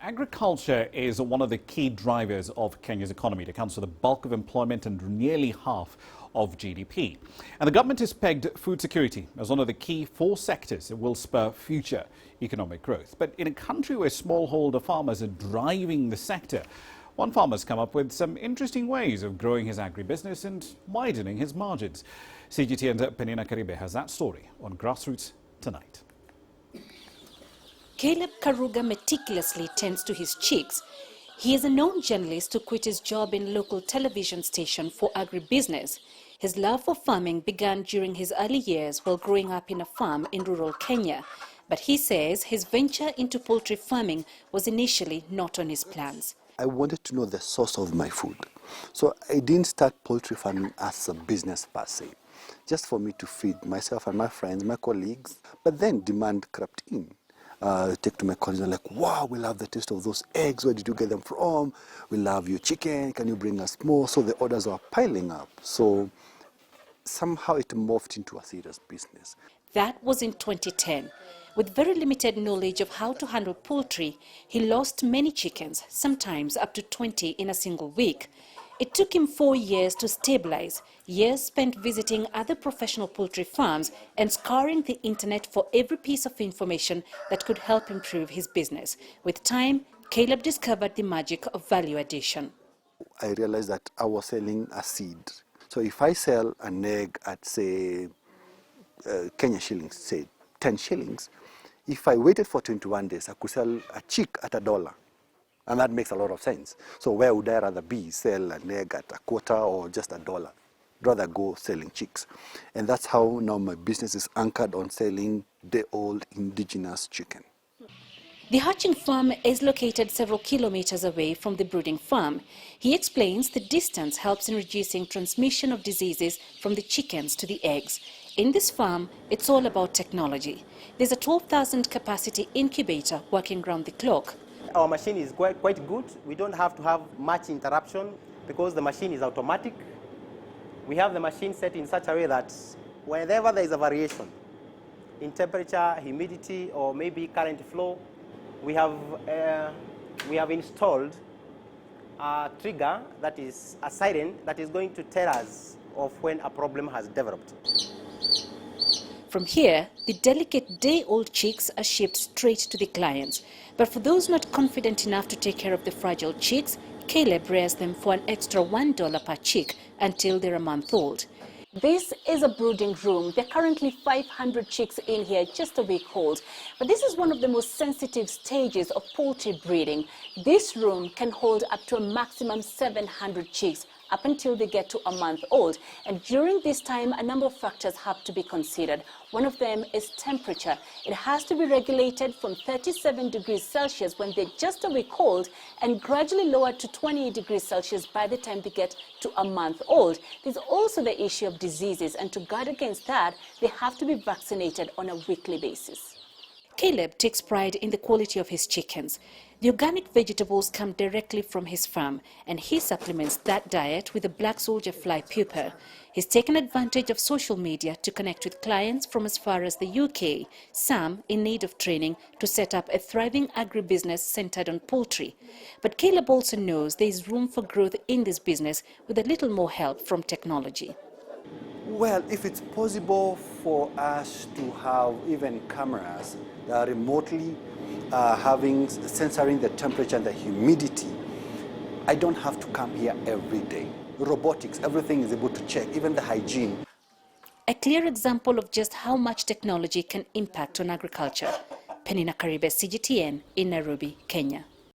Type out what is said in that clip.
Agriculture is one of the key drivers of Kenya's economy. It accounts for the bulk of employment and nearly half of GDP. And the government has pegged food security as one of the key 4 sectors that will spur future economic growth. But in a country where smallholder farmers are driving the sector, one farmer's come up with some interesting ways of growing his agribusiness and widening his margins. CGTN's Peninah Karibe has that story on Grassroots tonight. Caleb Karuga meticulously tends to his chicks. He is a known journalist who quit his job in local television station for agribusiness. His love for farming began during his early years while growing up in a farm in rural Kenya. But he says his venture into poultry farming was initially not on his plans. I wanted to know the source of my food. So I didn't start poultry farming as a business per se, just for me to feed myself and my friends, my colleagues. But then demand crept in. Take to my colleagues and like, wow, we love the taste of those eggs. Where did you get them from? We love your chicken. Can you bring us more? So the orders are piling up. So somehow it morphed into a serious business. That was in 2010. With very limited knowledge of how to handle poultry, he lost many chickens, sometimes up to 20 in a single week. It took him 4 years to stabilize, years spent visiting other professional poultry farms and scouring the internet for every piece of information that could help improve his business. With time, Caleb discovered the magic of value addition. I realized that I was selling a seed. So if I sell an egg at, say, Kenya shillings, say 10 shillings, if I waited for 21 days, I could sell a chick at $1. And that makes a lot of sense. So where would I rather be? Sell an egg at a quarter or just $1? Rather go selling chicks. And that's how now my business is anchored on selling day-old indigenous chicken. The hatching farm is located several kilometers away from the brooding farm. He explains the distance helps in reducing transmission of diseases from the chickens to the eggs. In this farm, it's all about technology. There's a 12,000 capacity incubator working round the clock. Our machine is quite good. We don't have to have much interruption because the machine is automatic. We have the machine set in such a way that whenever there is a variation in temperature, humidity, or maybe current flow, we have installed a trigger, that is a siren, that is going to tell us of when a problem has developed. From here, the delicate day-old chicks are shipped straight to the clients. But for those not confident enough to take care of the fragile chicks, Caleb rears them for an extra $1 per chick until they're a month old. This is a brooding room. There are currently 500 chicks in here, just a week old. But this is one of the most sensitive stages of poultry breeding. This room can hold up to a maximum 700 chicks up until they get to a month old. And during this time, a number of factors have to be considered. One of them is temperature. It has to be regulated from 37 degrees Celsius when they're just a week old and gradually lowered to 28 degrees Celsius by the time they get to a month old. There's also the issue of diseases, and to guard against that, they have to be vaccinated on a weekly basis. Caleb takes pride in the quality of his chickens. The organic vegetables come directly from his farm, and he supplements that diet with a black soldier fly pupa. He's taken advantage of social media to connect with clients from as far as the UK, some in need of training to set up a thriving agribusiness centered on poultry. But Caleb also knows there is room for growth in this business with a little more help from technology. Well, if it's possible for us to have even cameras that are remotely censoring the temperature and the humidity, I don't have to come here every day. Robotics, everything is able to check, even the hygiene. A clear example of just how much technology can impact on agriculture. Peninah Karibe, CGTN in Nairobi, Kenya.